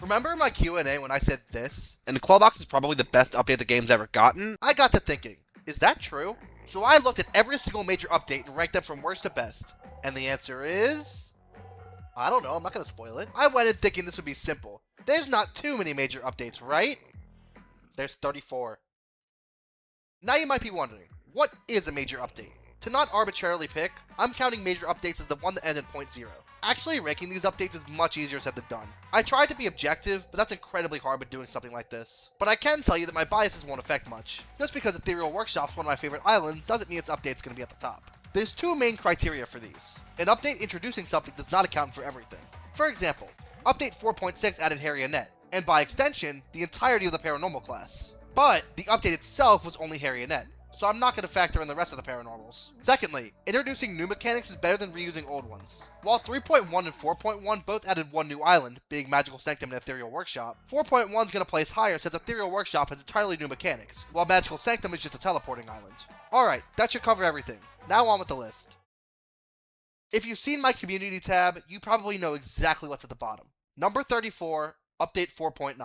Remember my Q&A when I said this? And the Claw Box is probably the best update the game's ever gotten? I got to thinking, is that true? So I looked at every single major update and ranked them from worst to best. And the answer is... I don't know, I'm not going to spoil it. I went in thinking this would be simple. There's not too many major updates, right? There's 34. Now you might be wondering, what is a major update? To not arbitrarily pick, I'm counting major updates as the one that ends in point .0. Actually ranking these updates is much easier said than done. I tried to be objective, but that's incredibly hard with doing something like this. But I can tell you that my biases won't affect much. Just because Ethereal Workshop's one of my favorite islands doesn't mean its update's going to be at the top. There's two main criteria for these. An update introducing something does not account for everything. For example, Update 4.6 added Harriet, and by extension, the entirety of the Paranormal class. But the update itself was only Harriet, so I'm not going to factor in the rest of the Paranormals. Secondly, introducing new mechanics is better than reusing old ones. While 3.1 and 4.1 both added one new island, being Magical Sanctum and Ethereal Workshop, 4.1 is going to place higher since Ethereal Workshop has entirely new mechanics, while Magical Sanctum is just a teleporting island. Alright, that should cover everything. Now on with the list. If you've seen my community tab, you probably know exactly what's at the bottom. Number 34, Update 4.9.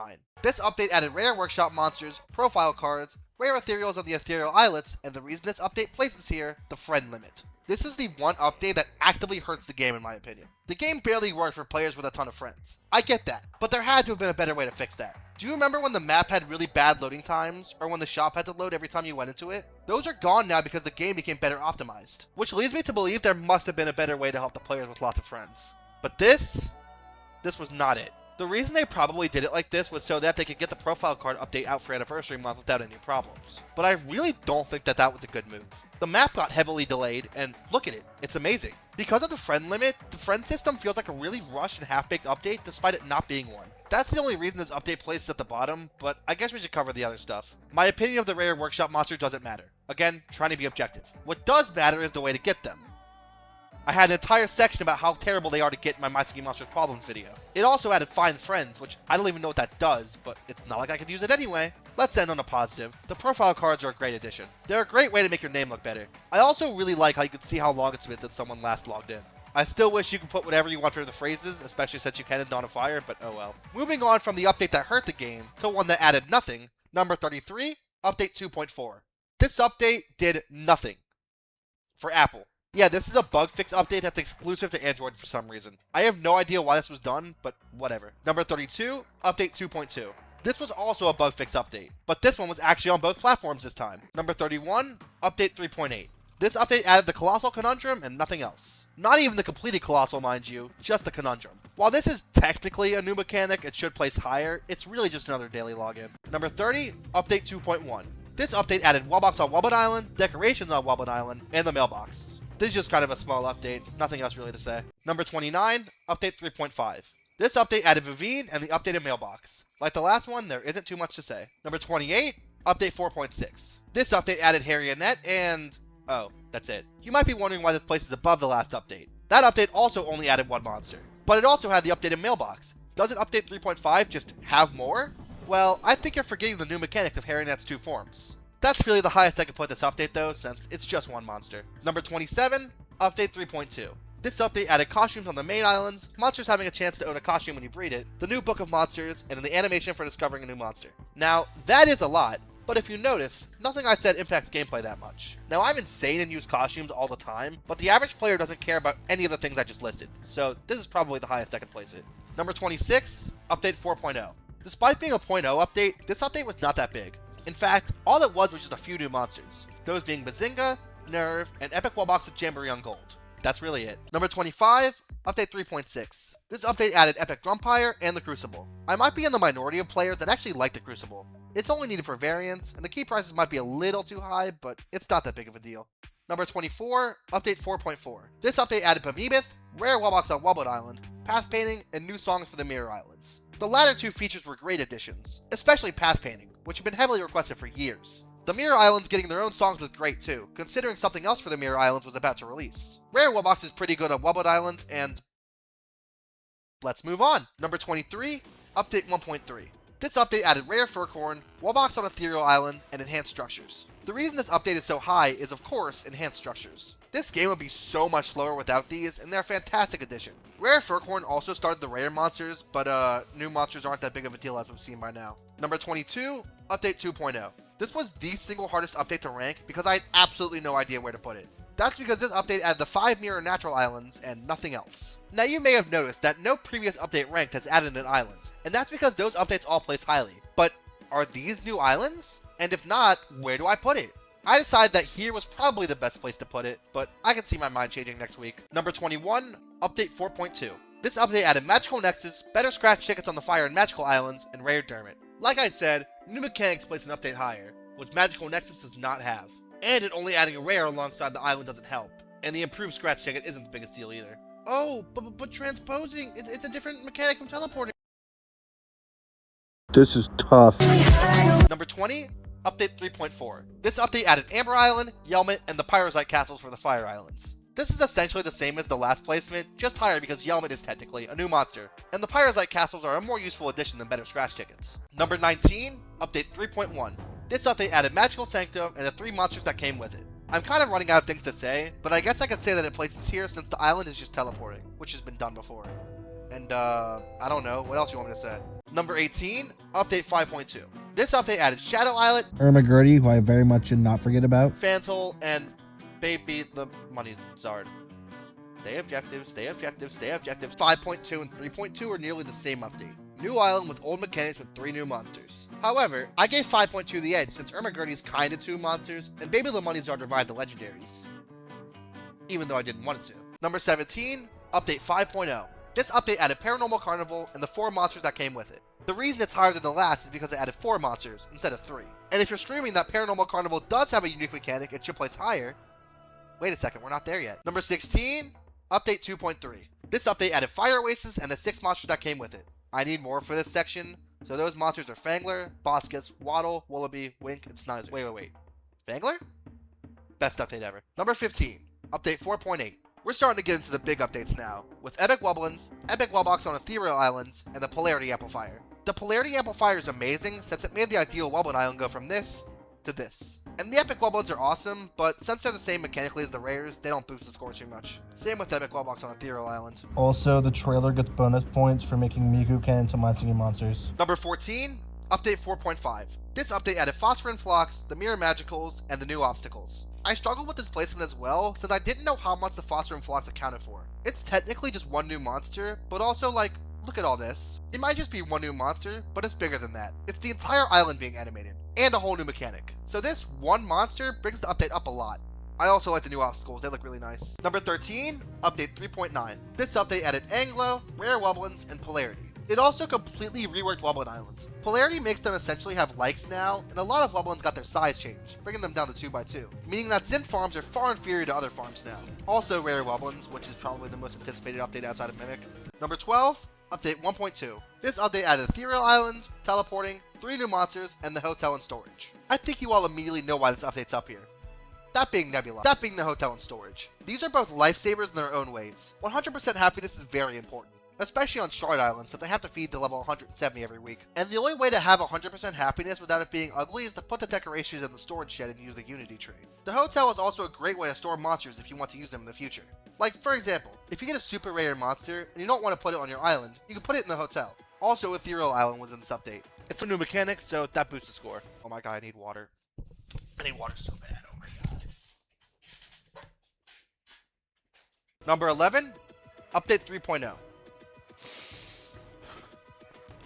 This update added rare workshop monsters, profile cards, rare ethereals on the ethereal islets, and the reason this update places here, the friend limit. This is the one update that actively hurts the game in my opinion. The game barely worked for players with a ton of friends. I get that, but there had to have been a better way to fix that. Do you remember when the map had really bad loading times, or when the shop had to load every time you went into it? Those are gone now because the game became better optimized, which leads me to believe there must have been a better way to help the players with lots of friends. But this was not it. The reason they probably did it like this was so that they could get the profile card update out for Anniversary Month without any problems. But I really don't think that was a good move. The map got heavily delayed, and look at it, it's amazing. Because of the friend limit, the friend system feels like a really rushed and half-baked update despite it not being one. That's the only reason this update places at the bottom, but I guess we should cover the other stuff. My opinion of the rare workshop monsters doesn't matter. Again, trying to be objective. What does matter is the way to get them. I had an entire section about how terrible they are to get in my My Ski Monsters Problems video. It also added Find Friends, which I don't even know what that does, but it's not like I could use it anyway. Let's end on a positive. The profile cards are a great addition. They're a great way to make your name look better. I also really like how you can see how long it's been since someone last logged in. I still wish you could put whatever you want for the phrases, especially since you can in Dawn of Fire, but oh well. Moving on from the update that hurt the game to one that added nothing, number 33, Update 2.4. This update did nothing for Apple. Yeah, this is a bug fix update that's exclusive to Android for some reason. I have no idea why this was done, but whatever. Number 32, Update 2.2. This was also a bug fix update, but this one was actually on both platforms this time. Number 31, Update 3.8. This update added the Colossal Conundrum and nothing else. Not even the completed Colossal, mind you, just the Conundrum. While this is technically a new mechanic, it should place higher, it's really just another daily login. Number 30, Update 2.1. This update added Wallbox on Wobbit Island, decorations on Wobbit Island, and the mailbox. This is just kind of a small update, nothing else really to say. Number 29, Update 3.5. This update added Vivine and the updated mailbox. Like the last one, there isn't too much to say. Number 28, Update 4.6. This update added Harriet and... oh, that's it. You might be wondering why this place is above the last update. That update also only added one monster. But it also had the updated mailbox. Doesn't Update 3.5 just have more? Well, I think you're forgetting the new mechanics of Harriet's two forms. That's really the highest I could put this update though, since it's just one monster. Number 27, Update 3.2. This update added costumes on the main islands, monsters having a chance to own a costume when you breed it, the new book of monsters, and the animation for discovering a new monster. Now, that is a lot, but if you notice, nothing I said impacts gameplay that much. Now, I'm insane and use costumes all the time, but the average player doesn't care about any of the things I just listed, so this is probably the highest I could place it. Number 26, Update 4.0. Despite being a 0.0 update, this update was not that big. In fact, all it was just a few new monsters, those being Bazinga, Nerve, and Epic Wallbox with Jamboree on Gold. That's really it. Number 25, Update 3.6. This update added Epic Drumpire and the Crucible. I might be in the minority of players that actually like the Crucible. It's only needed for variants, and the key prices might be a little too high, but it's not that big of a deal. Number 24, Update 4.4. This update added Behemoth, rare Wallbox on Wobbit Island, path painting, and new songs for the Mirror Islands. The latter two features were great additions, especially path painting, which had been heavily requested for years. The Mirror Islands getting their own songs was great too, considering something else for the Mirror Islands was about to release. Rare Wallbox is pretty good on Wobbit Island, and... let's move on. Number 23, Update 1.3. This update added Rare Furcorn, Wallbox on Ethereal Island, and enhanced structures. The reason this update is so high is, of course, enhanced structures. This game would be so much slower without these, and they're a fantastic addition. Rare Furcorn also started the rare monsters, but new monsters aren't that big of a deal as we've seen by now. Number 22, Update 2.0. This was the single hardest update to rank because I had absolutely no idea where to put it. That's because this update added the 5 mirror natural islands and nothing else. Now you may have noticed that no previous update ranked has added an island, and that's because those updates all place highly. But are these new islands? And if not, where do I put it? I decided that here was probably the best place to put it, but I can see my mind changing next week. Number 21, Update 4.2. This update added Magical Nexus, better scratch tickets on the Fire and Magical Islands, and Rare Dermot. Like I said, new mechanics place an update higher, which Magical Nexus does not have. And it only adding a rare alongside the island doesn't help. And the improved scratch ticket isn't the biggest deal either. Oh, but transposing, it's a different mechanic from teleporting. This is tough. Number 20, Update 3.4. This update added Amber Island, Yelmet, and the Pyrosite castles for the Fire Islands. This is essentially the same as the last placement, just higher because Yelmet is technically a new monster, and the Pyrosite castles are a more useful addition than better scratch tickets. Number 19, Update 3.1. This update added Magical Sanctum and the 3 monsters that came with it. I'm kind of running out of things to say, but I guess I could say that it places here since the island is just teleporting, which has been done before. And I don't know, what else you want me to say? Number 18, Update 5.2. This update added Shadow Islet, Ermagurdy, who I very much should not forget about, Fantal, and Baby the Money Zard. Stay objective, stay objective, stay objective. 5.2 and 3.2 are nearly the same update. New island with old mechanics with 3 new monsters. However, I gave 5.2 the edge since Ermagurdy's kinda 2 monsters, and Baby the Money Zard revived the legendaries. Even though I didn't want it to. Number 17, Update 5.0. This update added Paranormal Carnival and the 4 monsters that came with it. The reason it's higher than the last is because it added 4 monsters instead of 3. And if you're screaming that Paranormal Carnival does have a unique mechanic and should place higher, wait a second, we're not there yet. Number 16, Update 2.3. This update added Fire Oasis and the 6 monsters that came with it. I need more for this section, so those monsters are Fangler, Boscus, Waddle, Wallaby, Wink, and Snizer. Wait. Fangler? Best update ever. Number 15, Update 4.8. We're starting to get into the big updates now, with Epic Wubblins, Epic Wubbox on Ethereal Islands, and the Polarity Amplifier. The Polarity Amplifier is amazing since it made the ideal Wubblin Island go from this to this. And the Epic Wubblins are awesome, but since they're the same mechanically as the rares, they don't boost the score too much. Same with Epic Wubbox on Ethereal Island. Also, the trailer gets bonus points for making Miku Ken into my singing monsters. Number 14, Update 4.5. This update added Phosphorin Flocks, the Mirror Magicals, and the new obstacles. I struggled with this placement as well, since I didn't know how much the Phosphorin Flocks accounted for. It's technically just 1 new monster, but also like, look at all this. It might just be 1 new monster, but it's bigger than that. It's the entire island being animated, and a whole new mechanic. So this 1 monster brings the update up a lot. I also like the new obstacles, they look really nice. Number 13, Update 3.9. This update added Anglo, Rare Wubblins, and Polarity. It also completely reworked Wubblin Islands. Polarity makes them essentially have likes now, and a lot of Wubblins got their size changed, bringing them down to 2x2, meaning that Zin farms are far inferior to other farms now. Also Rare Wubblins, which is probably the most anticipated update outside of Mimic. Number 12, Update 1.2. This update added Ethereal Island, Teleporting, 3 new monsters, and the Hotel and Storage. I think you all immediately know why this update's up here. That being Nebula, that being the Hotel and Storage. These are both lifesavers in their own ways. 100% happiness is very important, especially on Shard Island since I have to feed to level 170 every week. And the only way to have 100% happiness without it being ugly is to put the decorations in the storage shed and use the Unity tree. The hotel is also a great way to store monsters if you want to use them in the future. Like, for example, if you get a super rare monster and you don't want to put it on your island, you can put it in the hotel. Also, Ethereal Island was in this update. It's a new mechanic, so that boosts the score. Oh my god, I need water. I need water so bad, oh my god. Number 11, Update 3.0.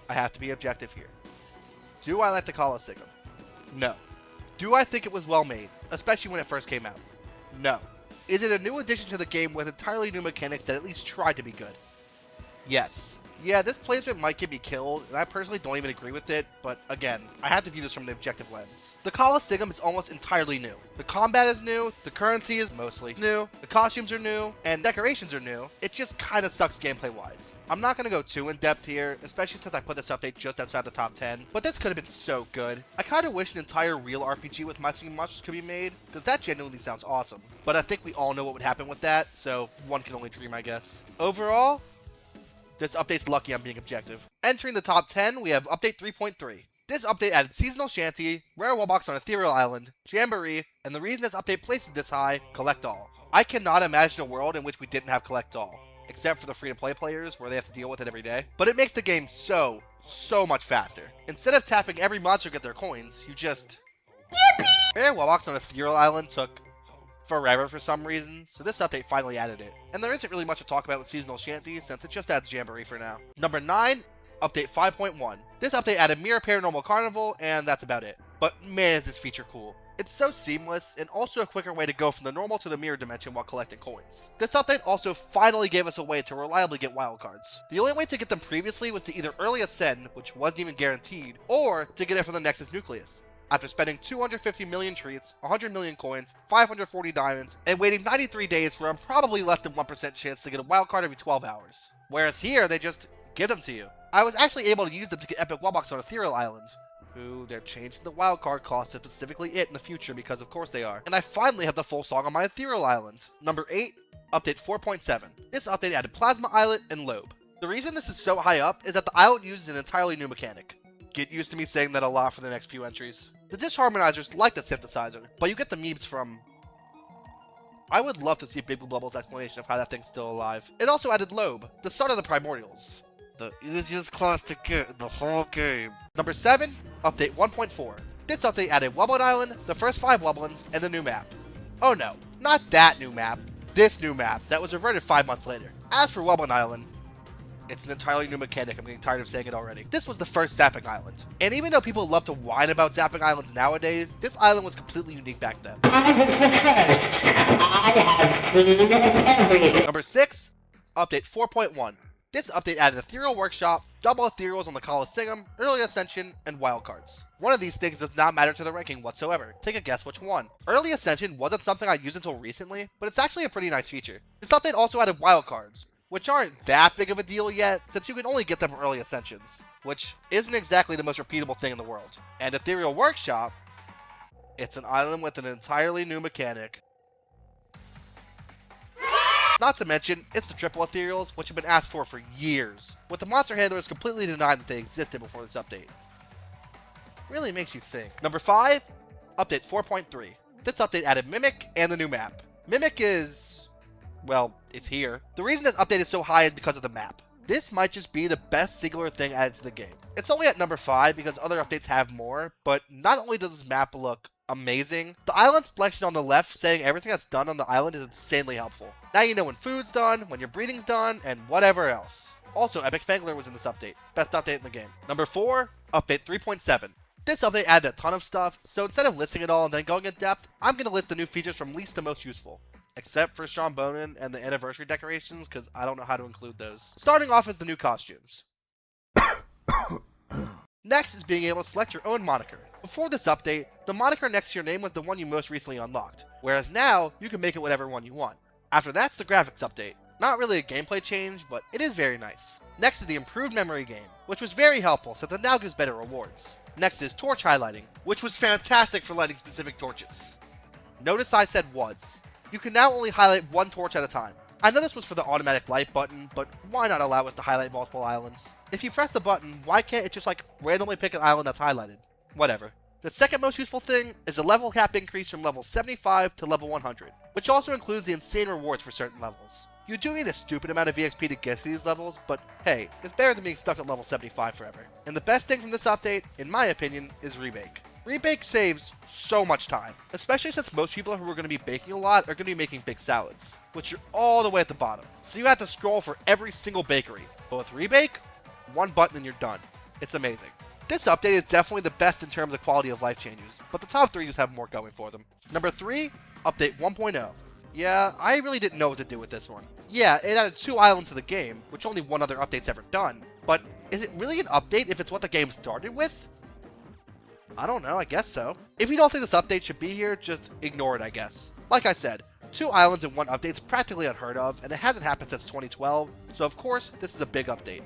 I have to be objective here. Do I like the Colosseum? No. Do I think it was well made, especially when it first came out? No. Is it a new addition to the game with entirely new mechanics that at least tried to be good? Yes. Yeah, this placement might get me killed, and I personally don't even agree with it, but again, I have to view this from an objective lens. The Colosseum is almost entirely new. The combat is new, the currency is mostly new, the costumes are new, and decorations are new. It just kinda sucks gameplay-wise. I'm not gonna go too in-depth here, especially since I put this update just outside the top 10, but this could have been so good. I kinda wish an entire real RPG with My Singing Monsters could be made, because that genuinely sounds awesome. But I think we all know what would happen with that, so one can only dream, I guess. Overall, this update's lucky I'm being objective. Entering the top 10, we have Update 3.3. This update added Seasonal Shanty, Rare Wallbox on Ethereal Island, Jamboree, and the reason this update places this high, Collect All. I cannot imagine a world in which we didn't have Collect All, except for the free-to-play players where they have to deal with it every day. But it makes the game so much faster. Instead of tapping every monster to get their coins, you just... Yippee! Rare Wallbox on Ethereal Island took forever for some reason, so this update finally added it. And there isn't really much to talk about with Seasonal Shanty, since it just adds Jamboree for now. Number 9, Update 5.1. This update added Mirror Paranormal Carnival, and that's about it. But man is this feature cool. It's so seamless, and also a quicker way to go from the normal to the mirror dimension while collecting coins. This update also finally gave us a way to reliably get wildcards. The only way to get them previously was to either early ascend, which wasn't even guaranteed, or to get it from the Nexus Nucleus. After spending 250 million treats, 100 million coins, 540 diamonds, and waiting 93 days for a probably less than 1% chance to get a wildcard every 12 hours. Whereas here, they just give them to you. I was actually able to use them to get Epic Wallbox on Ethereal Island. Ooh, they're changing the wildcard cost to specifically it in the future because of course they are. And I finally have the full song on my Ethereal Island. Number 8, Update 4.7. This update added Plasma Islet and Lobe. The reason this is so high up is that the islet uses an entirely new mechanic. Get used to me saying that a lot for the next few entries. The disharmonizers like the synthesizer, but you get the memes from... I would love to see Big Blue Bubble's explanation of how that thing's still alive. It also added Lobe, the start of the Primordials. The easiest class to get in the whole game. Number 7, Update 1.4. This update added Wublin Island, the first 5 Wublins, and the new map. Oh no, not that new map. This new map that was reverted 5 months later. As for Wublin Island, it's an entirely new mechanic. I'm getting tired of saying it already. This was the first Zapping Island. And even though people love to whine about Zapping Islands nowadays, this island was completely unique back then. I was the first. I have seen everything. Number 6, Update 4.1. This update added Ethereal Workshop, double Ethereals on the Colosseum, Early Ascension, and Wildcards. One of these things does not matter to the ranking whatsoever. Take a guess which one. Early Ascension wasn't something I used until recently, but it's actually a pretty nice feature. This update also added Wildcards, which aren't that big of a deal yet, since you can only get them from Early Ascensions, which isn't exactly the most repeatable thing in the world. And Ethereal Workshop, it's an island with an entirely new mechanic. Not to mention, it's the triple Ethereals, which have been asked for years, with the monster handlers completely denied that they existed before this update. Really makes you think. Number 5, Update 4.3. This update added Mimic and the new map. Mimic is... well, it's here. The reason this update is so high is because of the map. This might just be the best singular thing added to the game. It's only at number 5 because other updates have more, but not only does this map look amazing, the island selection on the left saying everything that's done on the island is insanely helpful. Now you know when food's done, when your breeding's done, and whatever else. Also, Epic Fangler was in this update. Best update in the game. Number 4, Update 3.7. This update added a ton of stuff, so instead of listing it all and then going in depth, I'm going to list the new features from least to most useful. Except for Sean Bonin and the anniversary decorations, because I don't know how to include those. Starting off is the new costumes. Next is being able to select your own moniker. Before this update, the moniker next to your name was the one you most recently unlocked, whereas now, you can make it whatever one you want. After that's the graphics update. Not really a gameplay change, but it is very nice. Next is the improved memory game, which was very helpful since it now gives better rewards. Next is torch highlighting, which was fantastic for lighting specific torches. Notice I said was. You can now only highlight one torch at a time. I know this was for the automatic light button, but why not allow us to highlight multiple islands? If you press the button, why can't it just randomly pick an island that's highlighted? Whatever. The second most useful thing is a level cap increase from level 75 to level 100, which also includes the insane rewards for certain levels. You do need a stupid amount of EXP to get to these levels, but hey, it's better than being stuck at level 75 forever. And the best thing from this update, in my opinion, is Rebake. Rebake saves so much time, especially since most people who are going to be baking a lot are going to be making big salads, which are all the way at the bottom. So you have to scroll for every single bakery. But with Rebake, one button and you're done. It's amazing. This update is definitely the best in terms of quality of life changes, but the top 3 just have more going for them. Number 3, Update 1.0. Yeah, I really didn't know what to do with this one. Yeah, it added 2 islands to the game, which only one other update's ever done, but is it really an update if it's what the game started with? I don't know, I guess so. If you don't think this update should be here, just ignore it, I guess. Like I said, 2 islands in one update is practically unheard of, and it hasn't happened since 2012, so of course, this is a big update.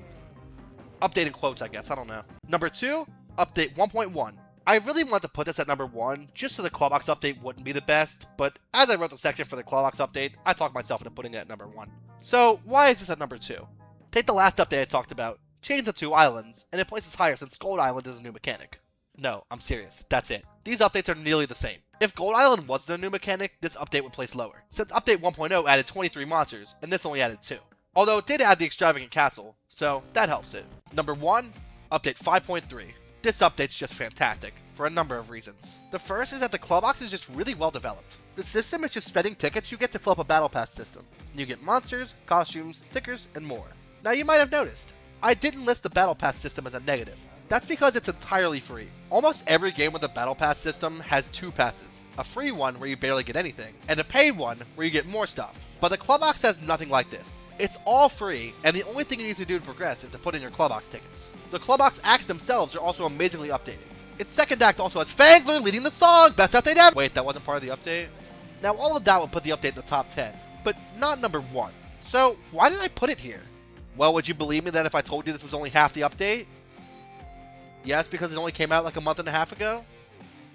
Update in quotes, I guess, I don't know. Number 2, Update 1.1. I really wanted to put this at number 1, just so the Clawbox update wouldn't be the best, but as I wrote the section for the Clawbox update, I talked myself into putting it at number 1. So, why is this at number 2? Take the last update I talked about, change the 2 islands, and it places higher since Gold Island is a new mechanic. No, I'm serious. That's it. These updates are nearly the same. If Gold Island wasn't a new mechanic, this update would place lower, since Update 1.0 added 23 monsters, and this only added 2. Although it did add the extravagant castle, so that helps it. Number 1, Update 5.3. This update's just fantastic, for a number of reasons. The first is that the club box is just really well developed. The system is just spending tickets you get to fill up a battle pass system. You get monsters, costumes, stickers, and more. Now you might have noticed, I didn't list the battle pass system as a negative. That's because it's entirely free. Almost every game with a battle pass system has 2 passes. A free one where you barely get anything, and a paid one where you get more stuff. But the club box has nothing like this. It's all free, and the only thing you need to do to progress is to put in your club box tickets. The club box acts themselves are also amazingly updated. Its second act also has Fangler leading the song, best update ever! Wait, that wasn't part of the update? Now all of that would put the update in the top 10, but not number 1. So why did I put it here? Well, would you believe me that if I told you this was only half the update? Yes, because it only came out like a month and a half ago?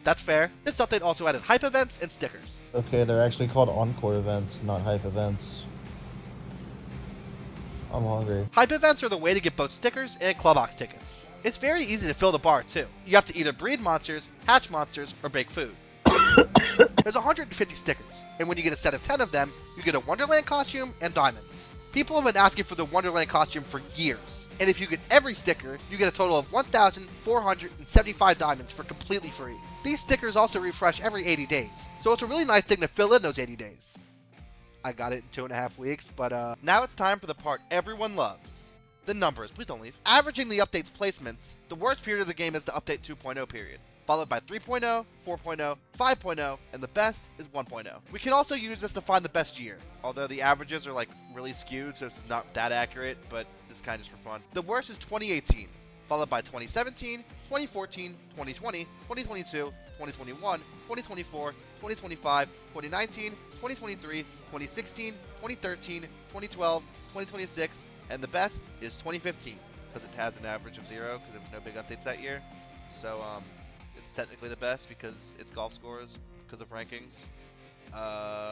That's fair. This update also added hype events and stickers. Okay, they're actually called encore events, not hype events. I'm hungry. Hype events are the way to get both stickers and club box tickets. It's very easy to fill the bar too. You have to either breed monsters, hatch monsters, or bake food. There's 150 stickers, and when you get a set of 10 of them, you get a Wonderland costume and diamonds. People have been asking for the Wonderland costume for years, and if you get every sticker, you get a total of 1,475 diamonds for completely free. These stickers also refresh every 80 days, so it's a really nice thing to fill in those 80 days. I got it in 2.5 weeks, but now it's time for the part everyone loves. The numbers, please don't leave. Averaging the update's placements, the worst period of the game is the Update 2.0 period, followed by 3.0, 4.0, 5.0, and the best is 1.0. We can also use this to find the best year, although the averages are like really skewed, so it's not that accurate, but it's kind of just for fun. The worst is 2018, followed by 2017, 2014, 2020, 2022, 2021, 2024, 2025, 2019, 2023, 2016, 2013, 2012, 2026, and the best is 2015, because it has an average of 0, because there was no big updates that year. So, it's technically the best because it's golf scores, because of rankings.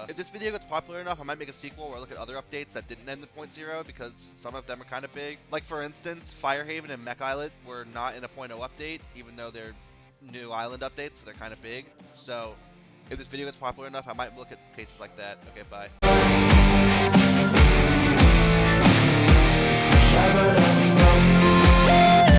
If this video gets popular enough, I might make a sequel where I look at other updates that didn't end in 0.0 because some of them are kind of big. Like for instance, Firehaven and Mech Island were not in a 0.0 update, even though they're new island updates, so they're kind of big. So if this video gets popular enough, I might look at cases like that. Okay, bye.